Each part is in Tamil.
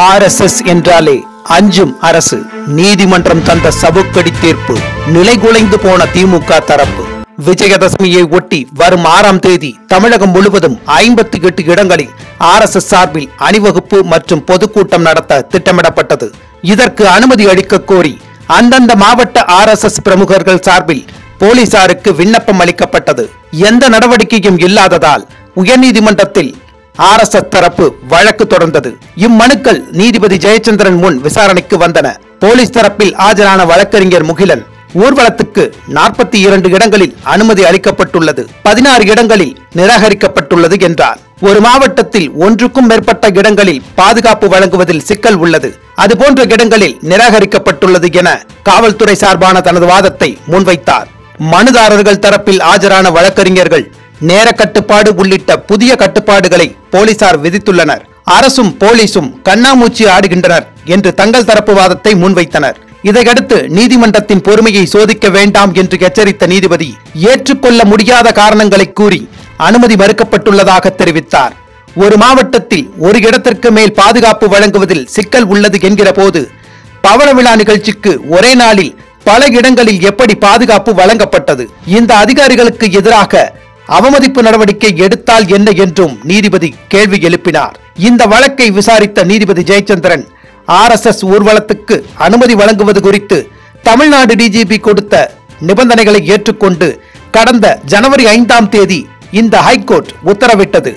RSS என்றாலே அஞ்சும் அரசு. நீதிமன்றம் தந்த சவுக்கடி தீர்ப்பு. நிலைகுலைந்து போன திமுக தரப்பு. விஜயதசமியை ஒட்டி வரும் 6ஆம் தேதி தமிழகம் முழுவதும் 58 இடங்களில் RSS சார்பில் அணிவகுப்பு மற்றும் பொதுக்கூட்டம் நடத்த திட்டமிடப்பட்டது. இதற்கு அனுமதி அளிக்க கோரி அந்தந்த மாவட்ட RSS பிரமுகர்கள் சார்பில் போலீசாருக்கு விண்ணப்பம் அளிக்கப்பட்டது. எந்த நடவடிக்கையும் இல்லாததால் உயர்நீதிமன்றத்தில் RSS தரப்பு வழக்கு தொடர்ந்தது. இம்மனுக்கள் நீதிபதி ஜெயச்சந்திரன் முன் விசாரணைக்கு வந்தன. போலீஸ் தரப்பில் ஆஜரான வழக்கறிஞர் முகிலன் ஊர்வலத்துக்கு 42 இடங்களில் அனுமதி அளிக்கப்பட்டுள்ளது, 16 இடங்களில் நிராகரிக்கப்பட்டுள்ளது என்றார். ஒரு மாவட்டத்தில் ஒன்றுக்கும் மேற்பட்ட இடங்களில் பாதுகாப்பு வழங்குவதில் சிக்கல் உள்ளது, அதுபோன்ற இடங்களில் நிராகரிக்கப்பட்டுள்ளது என காவல்துறை சார்பான தனது வாதத்தை முன்வைத்தார். மனுதாரர்கள் தரப்பில் ஆஜரான வழக்கறிஞர்கள் நேர கட்டுப்பாடு உள்ளிட்ட புதிய கட்டுப்பாடுகளை போலீசார் விதித்துள்ளனர். அரசும் போலீசும் கண்ணாமூச்சி ஆடுகின்றனர் என்று தங்கள் தரப்பு வாதத்தை முன்வைத்தனர். இதையடுத்து நீதிமன்றத்தின் பொறுமையை சோதிக்க வேண்டாம் என்று எச்சரித்த நீதிபதி ஏற்றுக்கொள்ள முடியாத காரணங்களை கூறி அனுமதி மறுக்கப்பட்டுள்ளதாக தெரிவித்தார். ஒரு மாவட்டத்தில் ஒரு இடத்திற்கு மேல் பாதுகாப்பு வழங்குவதில் சிக்கல் உள்ளது என்கிற போது பவள விழா நிகழ்ச்சிக்கு ஒரே நாளில் பல இடங்களில் எப்படி பாதுகாப்பு வழங்கப்பட்டது? இந்த அதிகாரிகளுக்கு எதிராக அவமதிப்பு நடவடிக்கை எடுத்தால் என்ன என்றும் நீதிபதி கேள்வி எழுப்பினார். இந்த வழக்கை விசாரித்த நீதிபதி ஜெயச்சந்திரன் RSS ஊர்வலத்துக்கு அனுமதி வழங்குவது குறித்து தமிழ்நாடு டிஜிபி கொடுத்த நிபந்தனைகளை ஏற்றுக்கொண்டு கடந்த ஜனவரி 5ஆம் தேதி இந்த ஹைகோர்ட் உத்தரவிட்டது.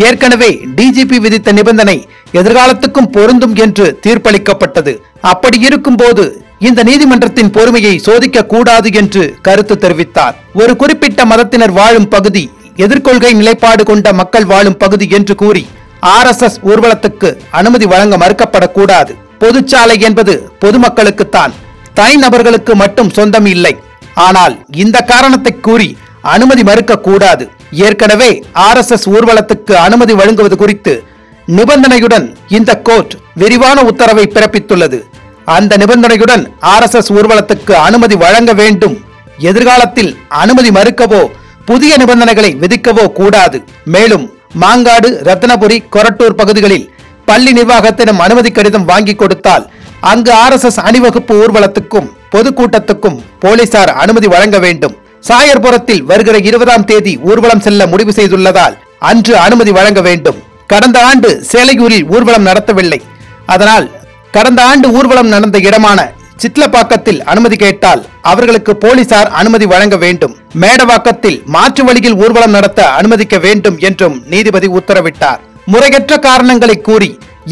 ஏற்கனவே டிஜிபி விதித்த நிபந்தனை எதிர்காலத்துக்கும் பொருந்தும் என்று தீர்ப்பளிக்கப்பட்டது. அப்படி இருக்கும் போது இந்த நீதிமன்றத்தின் பொறுமையை சோதிக்க கூடாது என்று கருத்து தெரிவித்தார். ஒரு குறிப்பிட்ட மதத்தினர் வாழும் பகுதி எதிர்கொள்கை நிலைப்பாடு கொண்ட மக்கள் வாழும் பகுதி என்று கூறி RSS ஊர்வலத்துக்கு அனுமதி வழங்க மறுக்கப்படக்கூடாது. பொதுச்சாலை என்பது பொதுமக்களுக்குத்தான், தனிநபர்களுக்கு மட்டும் சொந்தம் இல்லை. ஆனால் இந்த காரணத்தை கூறி அனுமதி மறுக்க கூடாது. ஏற்கனவே RSS ஊர்வலத்துக்கு அனுமதி வழங்குவது குறித்து நிபந்தனையுடன் இந்த கோர்ட் விரிவான உத்தரவை பிறப்பித்துள்ளது. அந்த நிபந்தனையுடன் RSS ஊர்வலத்துக்கு அனுமதி வழங்க வேண்டும். எதிர்காலத்தில் அனுமதி மறுக்கவோ புதிய நிபந்தனைகளை விதிக்கவோ கூடாது. மேலும் மாங்காடு, ரத்னபுரி, கொரட்டூர் பகுதிகளில் பள்ளி நிர்வாகத்திடம் அனுமதி கடிதம் வாங்கி கொடுத்தால் அங்கு RSS அணிவகுப்பு ஊர்வலத்துக்கும் பொதுக்கூட்டத்துக்கும் போலீசார் அனுமதி வழங்க வேண்டும். சாயர்புரத்தில் வருகிற 20ஆம் தேதி ஊர்வலம் செல்ல முடிவு செய்துள்ளதால் அன்று அனுமதி வழங்க வேண்டும். கடந்த ஆண்டு சேலையூரில் ஊர்வலம் நடத்தவில்லை, அதனால் கடந்த ஆண்டு ஊர்வலம் நடந்த இடமான சிட்லப்பாக்கத்தில் அனுமதி கேட்டால் அவர்களுக்கு போலீசார் அனுமதி வழங்க வேண்டும். மேடவாக்கத்தில் மாற்று வழியில் ஊர்வலம் நடத்த அனுமதிக்க வேண்டும் என்றும் நீதிபதி உத்தரவிட்டார். முறையற்ற காரணங்களை கூறி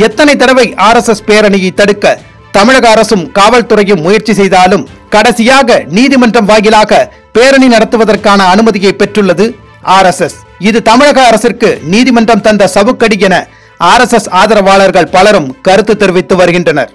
எத்தனை தடவை RSS பேரணியை தடுக்க தமிழக அரசும் காவல்துறையும் முயற்சி செய்தாலும் கடைசியாக நீதிமன்றம் வாயிலாக பேரணி நடத்துவதற்கான அனுமதியை பெற்றுள்ளது RSS. இது தமிழக அரசிற்கு நீதிமன்றம் தந்த சவுக்கடி என RSS ஆதரவாளர்கள் பலரும் கருத்து தெரிவித்து வருகின்றனர்.